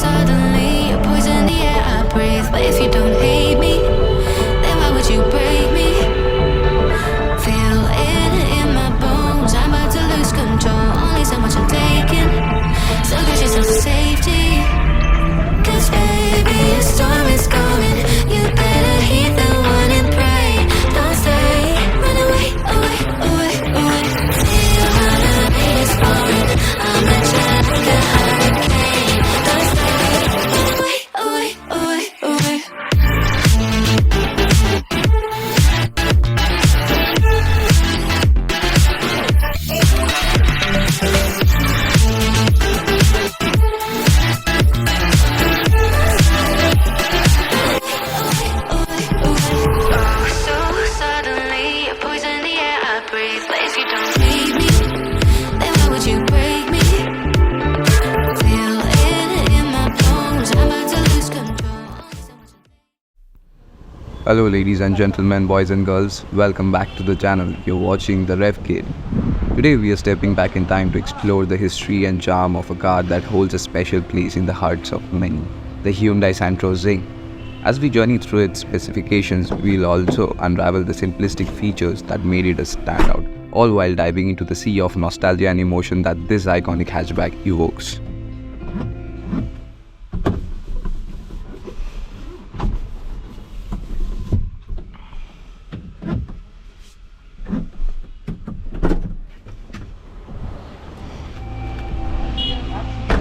suddenly you poison the air I breathe. But if you don't hate me, then why would you break me? Feel it in my bones, I'm about to lose control. Only so much I'm taking, so get yourself to safety. Cause baby, a storm is coming. You better heed the warning, pray. Don't stay, run away, away, away, away. Feel how the rain is falling. I'm a jet like a hurricane. Don't stay, run away, away, away, away. Hello ladies and gentlemen, boys and girls, welcome back to the channel. You're watching the Revkid. Today we are stepping back in time to explore the history and charm of a car that holds a special place in the hearts of many, the Hyundai Santro Xing. As we journey through its specifications, we'll also unravel the simplistic features that made it a standout, all while diving into the sea of nostalgia and emotion that this iconic hatchback evokes.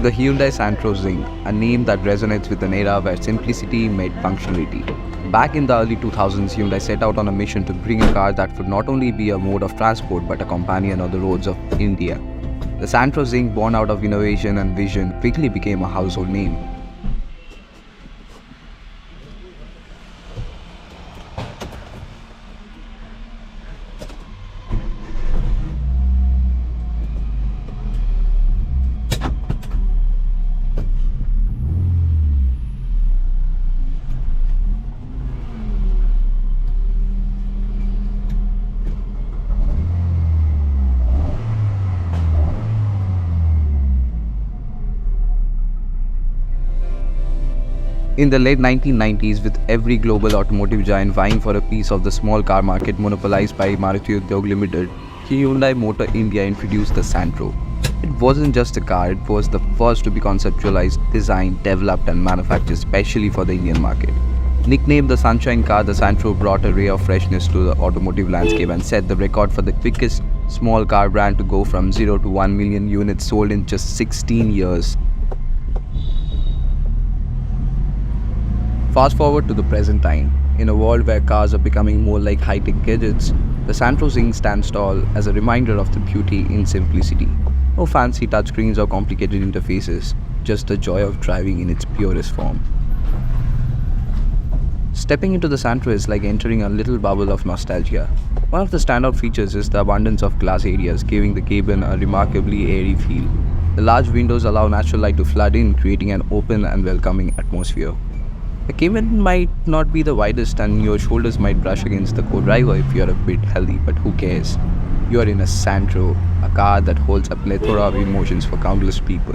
The Hyundai Santro Xing, a name that resonates with an era where simplicity met functionality. Back in the early 2000s, Hyundai set out on a mission to bring a car that would not only be a mode of transport but a companion on the roads of India. The Santro Xing, born out of innovation and vision, quickly became a household name. In the late 1990s, with every global automotive giant vying for a piece of the small car market monopolized by Maruti Udyog Limited, Hyundai Motor India introduced the Santro. It wasn't just a car, it was the first to be conceptualized, designed, developed and manufactured specially for the Indian market. Nicknamed the Sunshine Car, the Santro brought a ray of freshness to the automotive landscape and set the record for the quickest small car brand to go from 0 to 1 million units sold in just 16 years. Fast forward to the present time. In a world where cars are becoming more like high-tech gadgets, the Santro Xing stands tall as a reminder of the beauty in simplicity. No fancy touchscreens or complicated interfaces, just the joy of driving in its purest form. Stepping into the Santro is like entering a little bubble of nostalgia. One of the standout features is the abundance of glass areas, giving the cabin a remarkably airy feel. The large windows allow natural light to flood in, creating an open and welcoming atmosphere. The cabin might not be the widest and your shoulders might brush against the co-driver if you are a bit healthy, but who cares? You are in a Santro, a car that holds a plethora of emotions for countless people.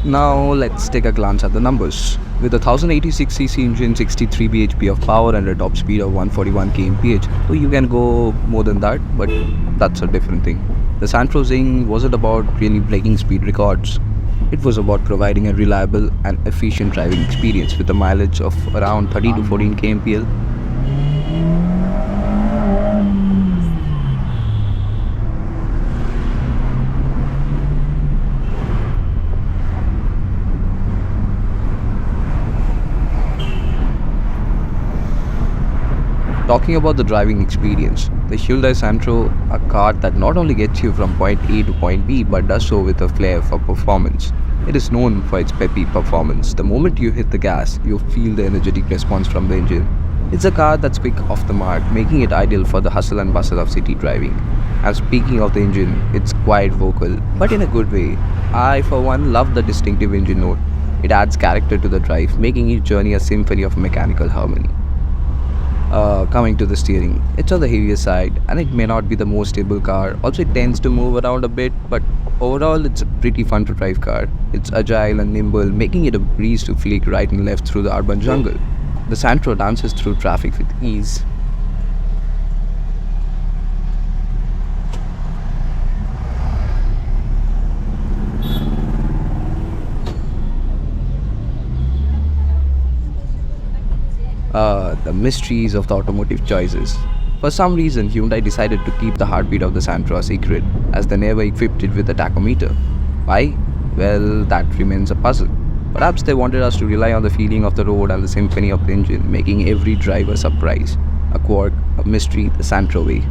Now let's take a glance at the numbers. With a 1086cc engine, 63 bhp of power and a top speed of 141 kmph, so you can go more than that, but that's a different thing. The Santro Xing wasn't about really breaking speed records. It was about providing a reliable and efficient driving experience with a mileage of around 30 to 14 kmpl. Talking about the driving experience, the Hyundai Santro, a car that not only gets you from point A to point B but does so with a flair for performance. It is known for its peppy performance. The moment you hit the gas, you feel the energetic response from the engine. It's a car that's quick off the mark, making it ideal for the hustle and bustle of city driving. And speaking of the engine, it's quite vocal, but in a good way. I, for one, love the distinctive engine note. It adds character to the drive, making each journey a symphony of mechanical harmony. Coming to the steering, it's on the heavier side and it may not be the most stable car. Also, it tends to move around a bit, but overall, it's a pretty fun to drive car. It's agile and nimble, making it a breeze to flick right and left through the urban jungle. The Santro dances through traffic with ease. The mysteries of the automotive choices. For some reason, Hyundai decided to keep the heartbeat of the Santro a secret, as they never equipped it with a tachometer. Why? Well, that remains a puzzle. Perhaps they wanted us to rely on the feeling of the road and the symphony of the engine, making every drive a surprise. A quirk, a mystery, the Santro way.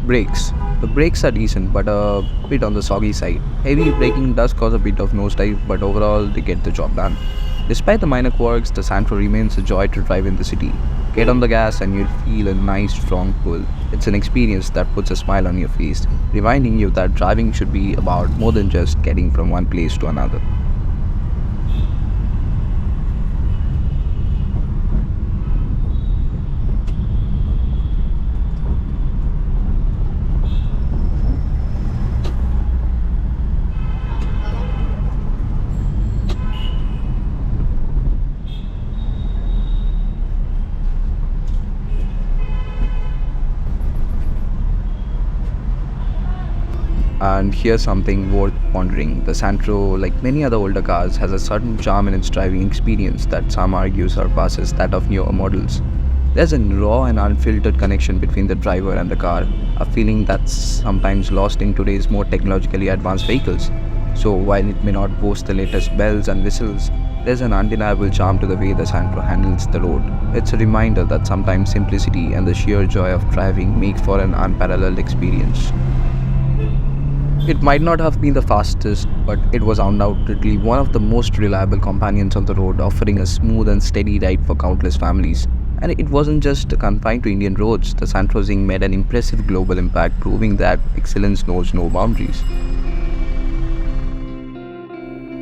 Brakes. The brakes are decent but a bit on the soggy side. Heavy braking does cause a bit of nosedive, but overall they get the job done. Despite the minor quirks, the Santro remains a joy to drive in the city. Get on the gas and you'll feel a nice strong pull. It's an experience that puts a smile on your face, reminding you that driving should be about more than just getting from one place to another. And here's something worth pondering. The Santro, like many other older cars, has a certain charm in its driving experience that some argue surpasses that of newer models. There's a raw and unfiltered connection between the driver and the car, a feeling that's sometimes lost in today's more technologically advanced vehicles. So while it may not boast the latest bells and whistles, there's an undeniable charm to the way the Santro handles the road. It's a reminder that sometimes simplicity and the sheer joy of driving make for an unparalleled experience. It might not have been the fastest, but it was undoubtedly one of the most reliable companions on the road, offering a smooth and steady ride for countless families. And it wasn't just confined to Indian roads. The Santro Xing made an impressive global impact, proving that excellence knows no boundaries.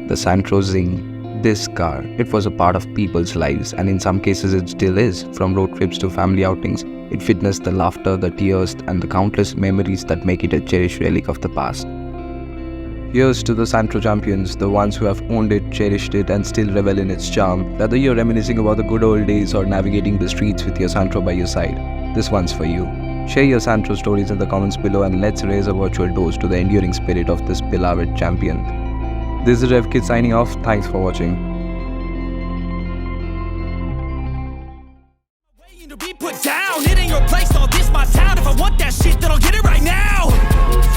The Santro Xing, this car, it was a part of people's lives, and in some cases it still is. From road trips to family outings, it witnessed the laughter, the tears, and the countless memories that make it a cherished relic of the past. Here's to the Santro champions, the ones who have owned it, cherished it, and still revel in its charm. Whether you're reminiscing about the good old days or navigating the streets with your Santro by your side, this one's for you. Share your Santro stories in the comments below, and let's raise a virtual toast to the enduring spirit of this beloved champion. This is Revkid signing off. Thanks for watching. It ain't your place, no, this my town. If I want that shit, then I'll get it right now.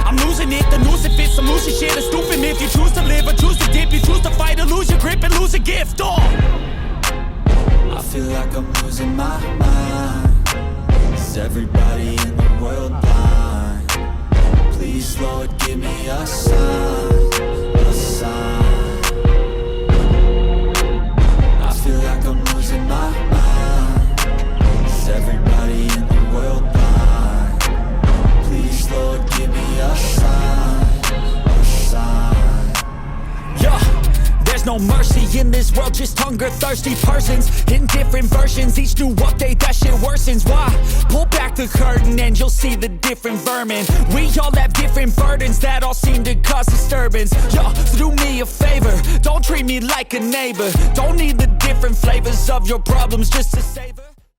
I'm losing it, the noose, if it's some losing shit, a stupid myth. You choose to live or choose to dip, you choose to fight or lose your grip and lose a gift. Oh, I feel like I'm losing my mind. Is everybody in the world blind? Please, Lord, give me a sign, a sign. I feel like I'm losing my mind. Is everybody in the world blind? Please, Lord, give me a sign, a sign. Yeah, there's no mercy in this world, just hunger-thirsty persons in different versions. Each new update, that shit worsens. Why? Pull back the curtain and you'll see the different vermin. We all have different burdens that all seem to cause disturbance. Yo, so do me a favor, don't treat me like a neighbor. Don't need the different flavors of your problems just to savor.